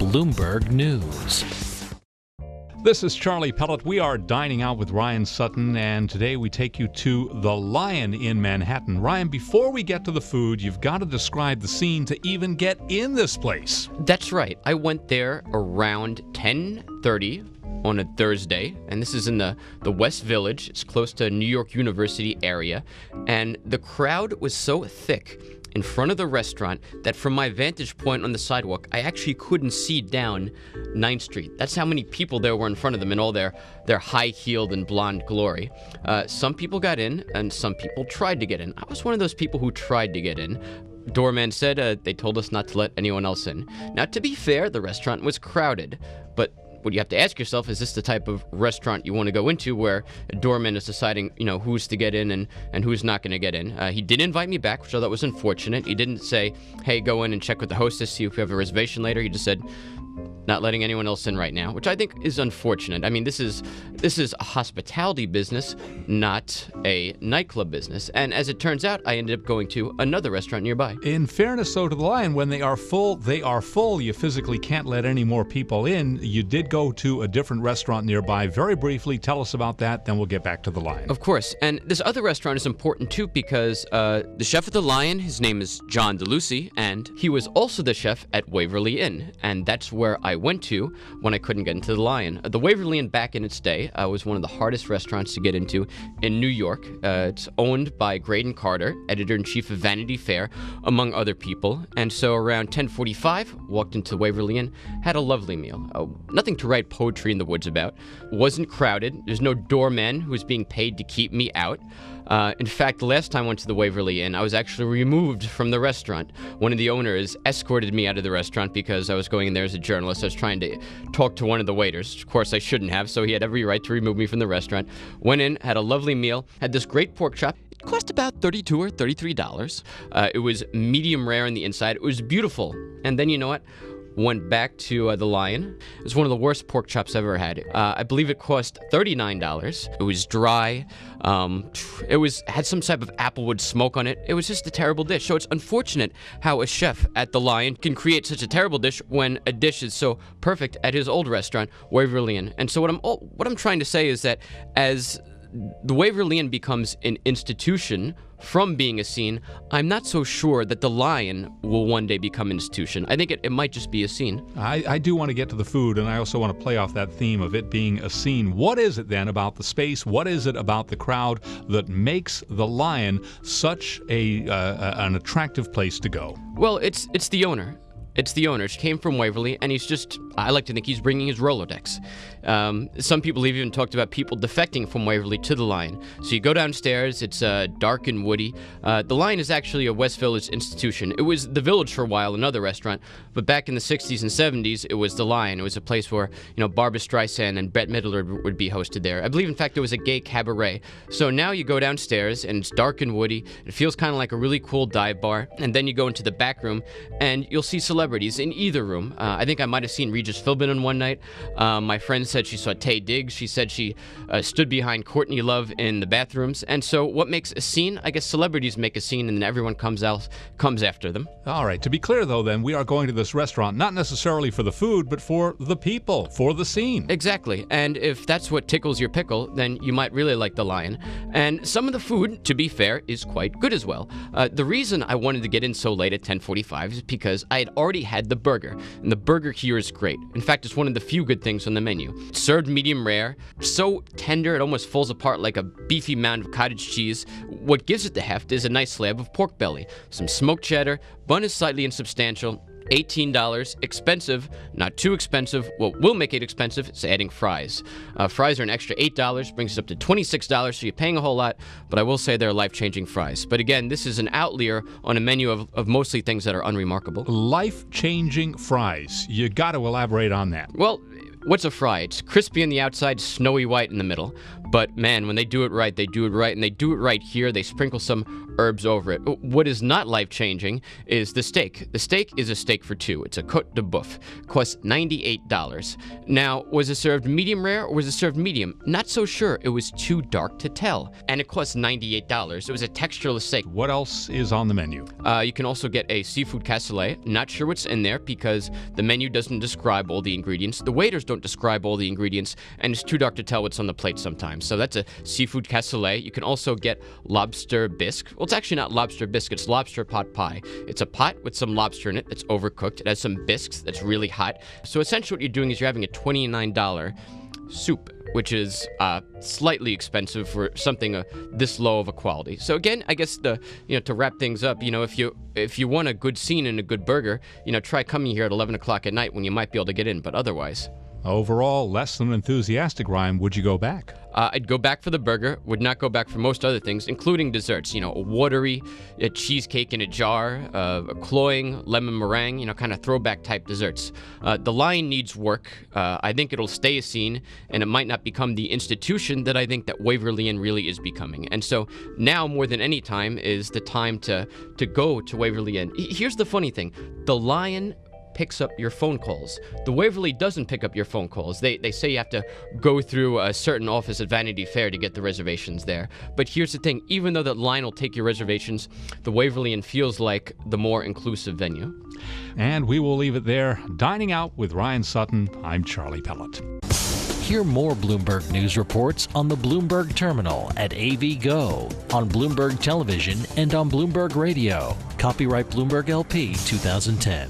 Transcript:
Bloomberg News. This is Charlie Pellet. We are dining out with Ryan Sutton, and today we take you to The Lion in Manhattan. Ryan, before we get to the food, you've got to describe the scene to even get in this place. That's right. I went there around 10:30 on a Thursday, and this is in the West Village. It's close to New York University area, and the crowd was so thick in front of the restaurant that from my vantage point on the sidewalk, I actually couldn't see down 9th Street. That's how many people there were in front of them in all their high-heeled and blonde glory. Some people got in, and some people tried to get in. I was one of those people who tried to get in. Doorman said they told us not to let anyone else in. Now, to be fair, the restaurant was crowded, but what you have to ask yourself, is this the type of restaurant you want to go into where a doorman is deciding, who's to get in and who's not going to get in? He did invite me back, which I thought was unfortunate. He didn't say, hey, go in and check with the hostess, see if you have a reservation later. He just said, not letting anyone else in right now, which I think is unfortunate. I mean, this is a hospitality business, not a nightclub business. And as it turns out, I ended up going to another restaurant nearby. In fairness, though, to the Lion, when they are full, they are full. You physically can't let any more people in. You did go to a different restaurant nearby. Very briefly, tell us about that, then we'll get back to the Lion. Of course. And this other restaurant is important, too, because the chef at the Lion, his name is John DeLucy, and he was also the chef at Waverly Inn. And that's where I went to when I couldn't get into the Lion. The Waverly Inn back in its day was one of the hardest restaurants to get into in New York. It's owned by Graydon Carter, editor-in-chief of Vanity Fair, among other people. And so around 10:45, walked into Waverly Inn, had a lovely meal. Nothing to write poetry in the woods about. Wasn't crowded. There's no doorman who was being paid to keep me out. In fact, the last time I went to the Waverly Inn, I was actually removed from the restaurant. One of the owners escorted me out of the restaurant because I was going in there as a journalist. I was trying to talk to one of the waiters. Of course, I shouldn't have, so he had every right to remove me from the restaurant. Went in, had a lovely meal, had this great pork chop. It cost about $32 or $33. It was medium rare on the inside. It was beautiful. And then, you know what? Went back to the Lion. It was one of the worst pork chops I've ever had. I believe it cost $39. It was dry. It had some type of applewood smoke on it. It was just a terrible dish. So it's unfortunate how a chef at the Lion can create such a terrible dish when a dish is so perfect at his old restaurant, Waverly Inn. And so what I'm trying to say is that as the Waverly Inn becomes an institution from being a scene, I'm not so sure that the Lion will one day become an institution. I think it might just be a scene. I do want to get to the food, and I also want to play off that theme of it being a scene. What is it then about the space? What is it about the crowd that makes the Lion such an attractive place to go? Well, it's the owner. It's the owner. She came from Waverly, and I like to think he's bringing his Rolodex. Some people have even talked about people defecting from Waverly to the Lion. So you go downstairs, it's dark and woody. The Lion is actually a West Village institution. It was the Village for a while, another restaurant, but back in the 60s and 70s, it was the Lion. It was a place where, Barbra Streisand and Bette Midler would be hosted there. I believe, in fact, it was a gay cabaret. So now you go downstairs, and it's dark and woody. It feels kind of like a really cool dive bar. And then you go into the back room, and you'll see celebrities in either room. I think I might have seen Regis Philbin on one night. My friend said she saw Taye Diggs. She said she stood behind Courtney Love in the bathrooms. And so what makes a scene? I guess celebrities make a scene, and then everyone comes after them. All right. To be clear, though, then, we are going to this restaurant not necessarily for the food, but for the people, for the scene. Exactly. And if that's what tickles your pickle, then you might really like the Lion. And some of the food, to be fair, is quite good as well. The reason I wanted to get in so late at 10:45 is because I had already had the burger, and the burger here is great. In fact, it's one of the few good things on the menu. It's served medium rare, so tender it almost falls apart like a beefy mound of cottage cheese. What gives it the heft is a nice slab of pork belly, some smoked cheddar, bun is slightly insubstantial, $18, expensive, not too expensive. What will make it expensive is adding fries. Fries are an extra $8, brings us up to $26, so you're paying a whole lot, but I will say they're life-changing fries. But again, this is an outlier on a menu of mostly things that are unremarkable. Life-changing fries. You got to elaborate on that. Well, what's a fry? It's crispy on the outside, snowy white in the middle. But man, when they do it right, they do it right, and they do it right here. They sprinkle some herbs over it. What is not life-changing is the steak. The steak is a steak for two. It's a Côte de Boeuf. Costs $98. Now, was it served medium rare or was it served medium? Not so sure. It was too dark to tell. And it cost $98. It was a textureless steak. What else is on the menu? You can also get a seafood cassoulet. Not sure what's in there because the menu doesn't describe all the ingredients. The waiters don't describe all the ingredients, and it's too dark to tell what's on the plate sometimes. So that's a seafood cassoulet. You can also get lobster bisque. Well, it's actually not lobster bisque. It's lobster pot pie. It's a pot with some lobster in it that's overcooked. It has some bisques that's really hot. So essentially what you're doing is you're having a $29 soup, which is slightly expensive for something this low of a quality. So again, I guess to wrap things up, if you want a good scene and a good burger, try coming here at 11 o'clock at night when you might be able to get in. But otherwise, Overall, less than enthusiastic, Ryan. Would you go back? I'd go back for the burger, would not go back for most other things, including desserts. A watery cheesecake in a jar, a cloying lemon meringue, kind of throwback type desserts. The Lion needs work. I think it'll stay a scene, and it might not become the institution that I think that Waverly Inn really is becoming. And so now, more than any time, is the time to go to Waverly Inn. Here's the funny thing. The Lion picks up your phone calls. The Waverly doesn't pick up your phone calls. They say you have to go through a certain office at Vanity Fair to get the reservations there. But here's the thing, even though that Lion will take your reservations, the Waverly Inn feels like the more inclusive venue. And we will leave it there. Dining Out with Ryan Sutton, I'm Charlie Pellett. Hear more Bloomberg News reports on the Bloomberg Terminal at AV Go, on Bloomberg Television, and on Bloomberg Radio. Copyright Bloomberg LP 2010.